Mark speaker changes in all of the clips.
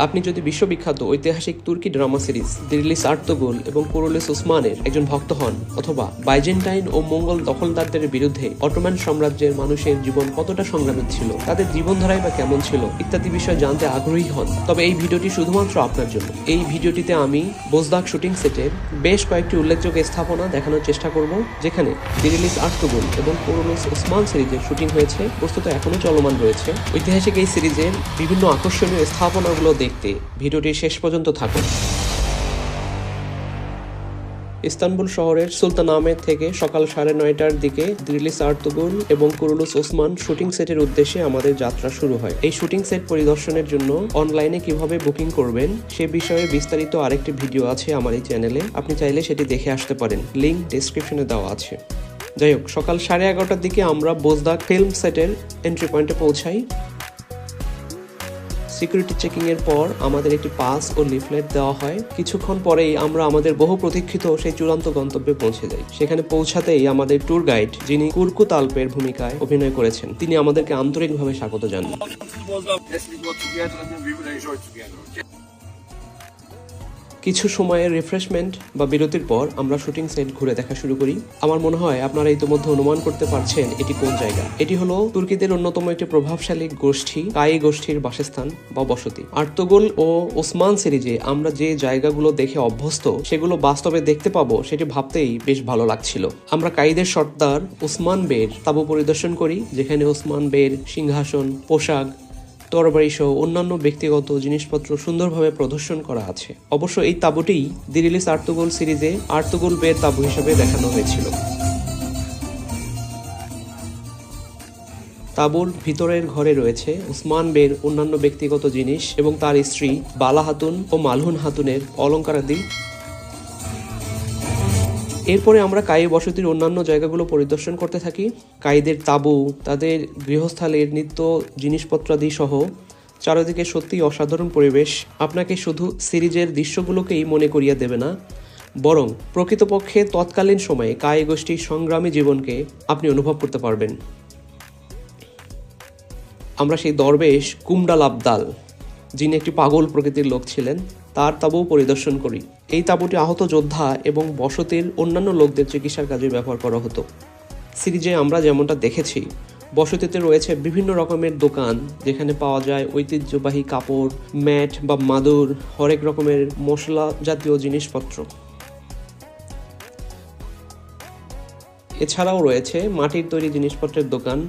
Speaker 1: আপনি যদি বিশ্ববিখ্যাত ঐতিহাসিক তুর্কি ড্রামা সিরিজ দিরিলিস আর্তুগুল এবং কুরুলিস ওসমানের একজন ভক্ত হন, অথবা বাইজেন্টাইন ও মঙ্গল দখলদারদের বিরুদ্ধে অটোমান সাম্রাজ্যের মানুষের জীবন কতটা সংগ্রামী ছিল, তাদের জীবনধারাই বা কেমন ছিল ইত্যাদি বিষয় জানতে আগ্রহী হন, তবে এই ভিডিওটি শুধুমাত্র আপনার জন্য। এই ভিডিওটিতে আমি বোজদাক শুটিং সেটের বেশ কয়েকটি উল্লেখযোগ্য স্থাপনা দেখানোর চেষ্টা করব, যেখানে দিরিলিস আর্তুগুল এবং কুরুলিস ওসমান সিরিজের শুটিং হয়েছে, বস্তুত এখনো চলমান রয়েছে। ঐতিহাসিক এই সিরিজের বিভিন্ন আকর্ষণীয় স্থাপনাগুলো দেখতে ভিডিওটি শেষ পর্যন্ত থাকুন। ইস্তানবুল শহরের সুলতানামেদ থেকে সকাল 9:30টার দিকে দিরিলিস আর্তুগুল এবং কুরুলিস ওসমান শুটিং সেটের উদ্দেশ্যে আমাদের যাত্রা শুরু হয়। এই শুটিং সেট পরিদর্শনের জন্য অনলাইনে কিভাবে বুকিং করবেন সে বিষয়ে বিস্তারিত আরেকটি ভিডিও আছে আমার এই চ্যানেলে, আপনি চাইলে সেটি দেখে আসতে পারেন, লিংক ডেসক্রিপশনে দেওয়া আছে। যাই হোক, সকাল 11:30টার দিকে আমরা বোজদাক ফিল্ম সেটের এন্ট্রি পয়েন্টে পৌঁছাই। সিকিউরিটি চেকিং এর পর আমাদের একটি পাস ও লিফলেট দেওয়া হয়। কিছুক্ষণ পরেই আমরা আমাদের বহু প্রতীক্ষিত সেই চূড়ান্ত গন্তব্যে পৌঁছে যাই। সেখানে পৌঁছাতেই আমাদের ট্যুর গাইড, যিনি কুরকুত আল্পের ভূমিকায় অভিনয় করেছেন, তিনি আমাদেরকে আন্তরিকভাবে স্বাগত জানান। কিছু সময়ের রিফ্রেশমেন্ট বা বিরতির পর আমরা শুটিং সেট ঘুরে দেখা শুরু করি। আমার মনে হয় আপনারা ইতিমধ্যে অনুমান করতে পারছেন এটি কোন জায়গা। এটি হলো তুর্কিদের অন্যতম একটি প্রভাবশালী গোষ্ঠী, কাই গোষ্ঠীর বাসস্থান বা বসতি। আর্তুগুল ও ওসমান সিরিজে আমরা যে জায়গাগুলো দেখে অভ্যস্ত সেগুলো বাস্তবে দেখতে পাবো, সেটি ভাবতেই বেশ ভালো লাগছিল। আমরা কাইদের সর্দার ওসমান বের তাবু পরিদর্শন করি, যেখানে ওসমান বের সিংহাসন, পোশাক, তরবারি সহ অন্যান্য ব্যক্তিগত জিনিসপত্র সুন্দরভাবে প্রদর্শন করা আছে। অবশ্য এই তাঁবুটিই দিরিলিস আর্তুগুল সিরিজে আর্তুগুল বের তাঁবু হিসেবে দেখানো হয়েছিল। তাঁবুর ভিতরের ঘরে রয়েছে ওসমান বের অন্যান্য ব্যক্তিগত জিনিস এবং তার স্ত্রী বালা হাতুন ও মালহুন হাতুনের অলঙ্কারাদি। এরপরে আমরা কাই বসতির অন্যান্য জায়গাগুলো পরিদর্শন করতে থাকি। কাইদের তাঁবু, তাদের গৃহস্থালির নিত্য জিনিসপত্রাদি সহ চারিদিকে সত্যি অসাধারণ পরিবেশ আপনাকে শুধু সিরিজের দৃশ্যগুলোকেই মনে করিয়ে দেবে না, বরং প্রকৃতপক্ষে তৎকালীন সময়ে কাই গোষ্ঠীর সংগ্রামী জীবনকে আপনি অনুভব করতে পারবেন। আমরা সেই দরবেশ কুমডাল আবদাল, যিনি একটি পাগল প্রকৃতির লোক ছিলেন, তার তাঁবু পরিদর্শন করি। এই তাঁবুটি আহত যোদ্ধা এবং বসতির অন্যান্য লোকদের চিকিৎসার কাজে ব্যবহার করা হতো। সিরিজে আমরা যেমনটা দেখেছি, বসতিতে রয়েছে বিভিন্ন রকমের দোকান, যেখানে পাওয়া যায় ঐতিহ্যবাহী কাপড়, ম্যাট বা মাদুর, হরেক রকমের মশলা জাতীয় জিনিসপত্র। এছাড়াও রয়েছে মাটির তৈরি জিনিসপত্রের দোকান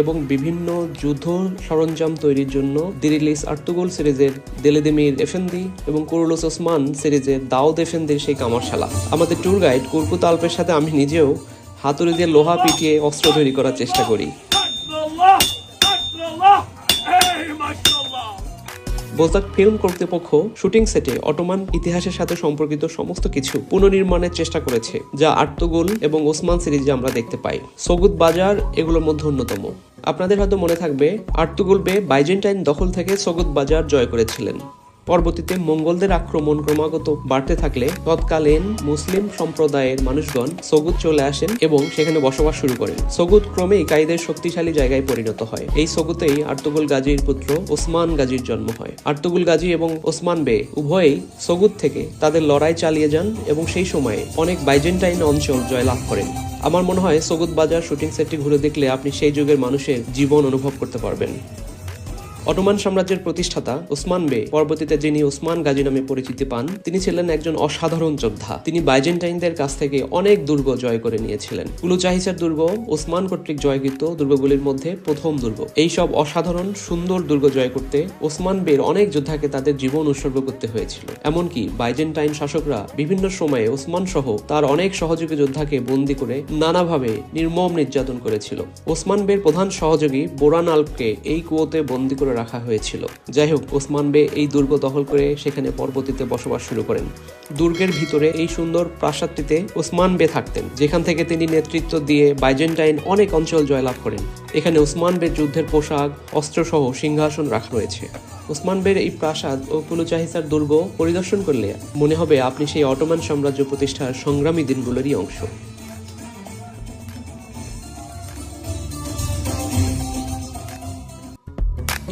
Speaker 1: এবং বিভিন্ন যুদ্ধ সরঞ্জাম তৈরির জন্য দিরিলিস আর্তুগুল সিরিজের দেলেদেমির এফেন্দি এবং কুরুলিস ওসমান সিরিজের দাউদ এফেন্দির সেই কামারশালা। আমাদের ট্যুর গাইড কুরকুত আল্পের সাথে আমি নিজেও হাতুড়ি দিয়ে লোহা পিটিয়ে অস্ত্র তৈরি করার চেষ্টা করি। বোজদাক ফিল্ম কর্তৃপক্ষ শুটিং সেটে অটোমান ইতিহাসের সাথে সম্পর্কিত সমস্ত কিছু পুনর্নির্মাণের চেষ্টা করেছে, যা আর্তুগুল এবং ওসমান সিরিজে আমরা দেখতে পাই। সগুদ বাজার এগুলোর মধ্যে অন্যতম। আপনাদের হয়তো মনে থাকবে, আর্তুগুল বে বাইজেন্টাইন দখল থেকে সগুদ বাজার জয় করেছিলেন। পরবর্তীতে মঙ্গলদের আক্রমণ ক্রমাগত বাড়তে থাকলে তৎকালীন মুসলিম সম্প্রদায়ের মানুষগণ সগুদ চলে আসেন এবং সেখানে বসবাস শুরু করেন। সগুদ ক্রমেই কাইদের শক্তিশালী জায়গায় পরিণত হয়। এই সগুতেই আর্তুগুল গাজীর পুত্র ওসমান গাজীর জন্ম হয়। আর্তুগুল গাজী এবং ওসমান বে উভয়েই সগুদ থেকে তাদের লড়াই চালিয়ে যান এবং সেই সময়ে অনেক বাইজেন্টাইন অঞ্চল জয়লাভ করেন। আমার মনে হয় সগুদ বাজার শুটিং সেটটি ঘুরে দেখলে আপনি সেই যুগের মানুষের জীবন অনুভব করতে পারবেন। অটোমান সাম্রাজ্যের প্রতিষ্ঠাতা ওসমান বে, পরবর্তীতে যিনি ওসমান গাজী নামে পরিচিতি পান, তিনি ছিলেন একজন অসাধারণ যোদ্ধা। তিনি বাইজেন্টাইনদের কাছ থেকে অনেক দুর্গ জয় করে নিয়েছিলেন। কুলুচাহিসার দুর্গ ওসমান কর্তৃক জয়কৃত দুর্গগুলির মধ্যে প্রথম দুর্গ। এই সব অসাধারণ সুন্দর দুর্গ জয় করতে ওসমান বের অনেক যোদ্ধাকে তাদের জীবন উৎসর্গ করতে হয়েছিল। এমনকি বাইজেন্টাইন শাসকরা বিভিন্ন সময়ে ওসমান সহ তার অনেক সহযোগী যোদ্ধাকে বন্দী করে নানাভাবে নির্মম নির্যাতন করেছিল। ওসমান বের প্রধান সহযোগী বোরান আল্পকে এই কুয়োতে বন্দী করে রাখা হয়েছিল। যাই হোক, ওসমান বে এই দুর্গ দখল করে সেখানে পরবর্তীতে বসবাস শুরু করেন। দুর্গের ভিতরে এই সুন্দর প্রাসাদটিতে ওসমান বে থাকতেন, যেখান থেকে তিনি নেতৃত্ব দিয়ে বাইজেন্টাইন অনেক অঞ্চল জয়লাভ করেন। এখানে ওসমান বে যুদ্ধের পোশাক, অস্ত্রসহ সিংহাসন রাখা রয়েছে। ওসমান বের এই প্রাসাদ ও কুলুচাহিসার দুর্গ পরিদর্শন করলে মনে হবে আপনি সেই অটোমান সাম্রাজ্য প্রতিষ্ঠার সংগ্রামী দিনগুলোরই অংশ।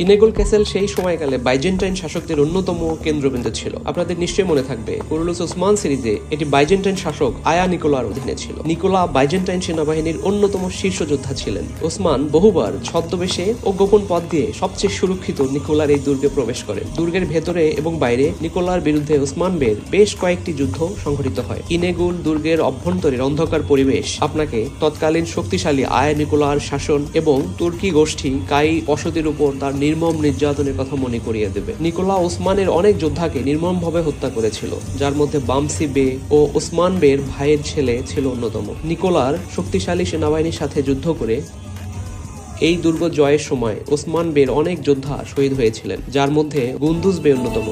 Speaker 1: ইনেগোল ক্যাসেল সেই সময়কালে বাইজেন্টাইন শাসকদের অন্যতম কেন্দ্রবিন্দু ছিল। আপনাদের নিশ্চয়ই মনে থাকবে কুরুলুস ওসমান সিরিজে এটি বাইজেন্টাইন শাসক আয়া নিকোলার অধীনে ছিল। নিকোলা বাইজেন্টাইন সেনাবাহিনীর অন্যতম শীর্ষ যোদ্ধা ছিলেন। ওসমান বহুবার ছদ্মবেশে ও গোপন পথ দিয়ে সবচেয়ে সুরক্ষিত নিকোলার এই দুর্গে প্রবেশ করেন। দুর্গের ভেতরে এবং বাইরে নিকোলার বিরুদ্ধে ওসমান বের বেশ কয়েকটি যুদ্ধ সংঘটিত হয়। ইনেগুল দুর্গের অভ্যন্তরের অন্ধকার পরিবেশ আপনাকে তৎকালীন শক্তিশালী আয়া নিকোলার শাসন এবং তুর্কি গোষ্ঠী কাই বসতির উপর তার নির্মম নির্যাতনের কথা মনে করিয়ে দেবে। নিকোলা ওসমানের অনেক যোদ্ধাকে নির্মমভাবে হত্যা করেছিল, যার মধ্যে বামসি বে ও ওসমান বের ভাইয়ের ছেলে ছিল অন্যতম। নিকোলার শক্তিশালী সেনাবাহিনীর সাথে যুদ্ধ করে এই দুর্গ জয়ের সময় ওসমান বের অনেক যোদ্ধা শহীদ হয়েছিলেন, যার মধ্যে গুন্দুজ বে অন্যতম।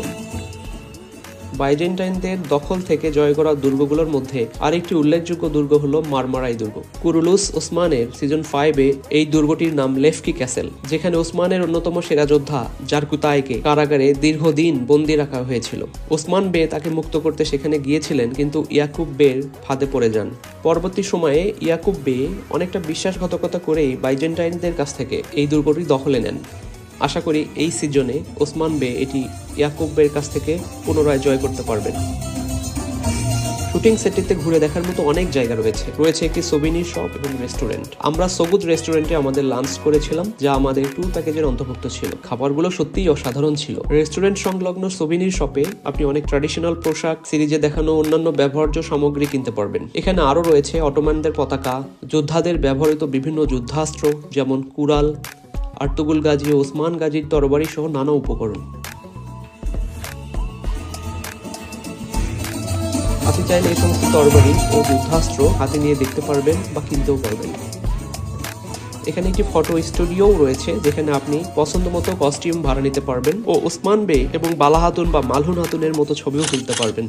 Speaker 1: বাইজেন্টাইনদের দখল থেকে জয় করা দুর্গগুলোর মধ্যে আরেকটি উল্লেখযোগ্য দুর্গ হলো মারমারাই দুর্গ। কুরুলুস ওসমানের সিজন 5-এ এই দুর্গটির নাম লেফকি ক্যাসেল, যেখানে ওসমানের অন্যতম সেরা যোদ্ধা জারকুতাইকে কারাগারে দীর্ঘদিন বন্দী রাখা হয়েছিল। ওসমান বে তাকে মুক্ত করতে সেখানে গিয়েছিলেন, কিন্তু ইয়াকুব বের ফাঁদে পড়ে যান। পরবর্তী সময়ে ইয়াকুব বে অনেকটা বিশ্বাসঘাতকতা করেই বাইজেন্টাইনদের কাছ থেকে এই দুর্গটি দখলে নেন। আশা করি এই সিজনে ওসমান বে এটি ইয়াকুব বের কাছ থেকে পুনরায় জয় করতে পারবেন। শুটিং সেটটিতে ঘুরে দেখার মতো অনেক জায়গা রয়েছে একটি সোভিনির শপ এবং রেস্টুরেন্ট। আমরা সবুজ রেস্টুরেন্টে আমাদের লাঞ্চ করেছিলাম, যা আমাদের ট্যুর প্যাকেজের অন্তর্ভুক্ত ছিল। খাবারগুলো সত্যিই অসাধারণ ছিল। রেস্টুরেন্ট সংলগ্ন সোভিনির শপে আপনি অনেক ট্র্যাডিশনাল পোশাক, সিরিজে দেখানো অন্যান্য ব্যবহার্য সামগ্রী কিনতে পারবেন। এখানে আরও রয়েছে অটোমানদের পতাকা, যোদ্ধাদের ব্যবহৃত বিভিন্ন যুদ্ধাস্ত্র যেমন কুরাল, আর্তুগুল গাজী ও ওসমান গাজীর তরবারি সহ নানা উপকরণ। আপনি চাইলে এই সমস্ত তরবারি ও যুদ্ধাস্ত্র হাতে নিয়ে দেখতে পারবেন বা কিনতেও পারবেন। এখানে একটি ফটো স্টুডিও রয়েছে, যেখানে আপনি পছন্দ মতো কস্টিউম ভাড়া নিতে পারবেন ও ওসমান বে এবং বালা হাতুন বা মালহুন হাতুনের মতো ছবিও তুলতে পারবেন।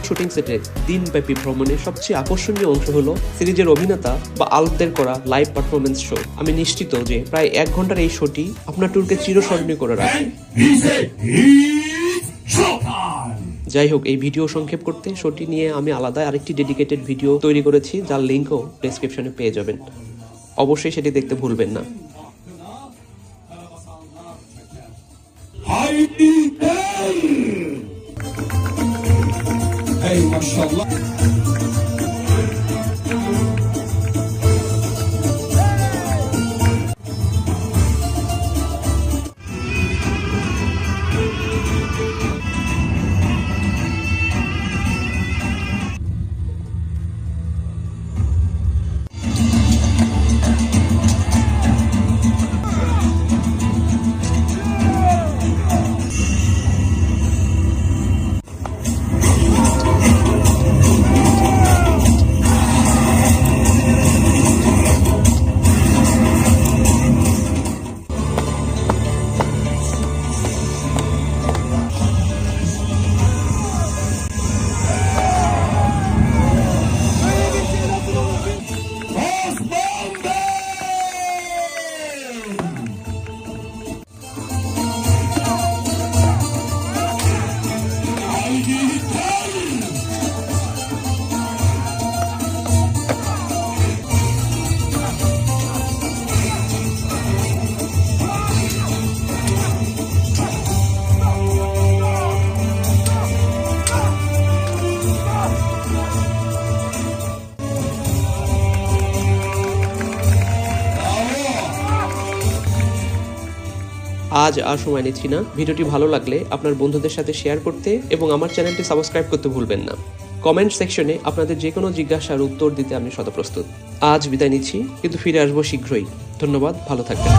Speaker 1: শুটিং সেটের দিনব্যাপী ভ্রমণের সবচেয়ে আকর্ষণীয় অংশ হলো সিরিজের অভিনেতা বা আলপদের করা লাইভ পারফরমেন্স শো। আমি নিশ্চিত যে প্রায় 1 ঘন্টার এই শোটি আপনার ট্যুরকে চিরস্মরণীয় করে রাখবে। যাই হোক, এই ভিডিও সংক্ষেপ করতে শোটি নিয়ে আমি আলাদা আরেকটি ডেডিকেটেড ভিডিও তৈরি করেছি, যার লিঙ্কও ডেসক্রিপশনে পেয়ে যাবেন। অবশ্যই সেটি দেখতে ভুলবেন না।
Speaker 2: Hey, mashallah.
Speaker 1: আজ আর সময় নিচ্ছি না। ভিডিওটি ভালো লাগলে আপনার বন্ধুদের সাথে শেয়ার করতে এবং আমার চ্যানেলটি সাবস্ক্রাইব করতে ভুলবেন না। কমেন্ট সেকশনে আপনাদের যে কোনো জিজ্ঞাসার উত্তর দিতে আমি সদা প্রস্তুত। আজ বিদায় নিচ্ছি, কিন্তু ফিরে আসবো শীঘ্রই। ধন্যবাদ, ভালো থাকবেন।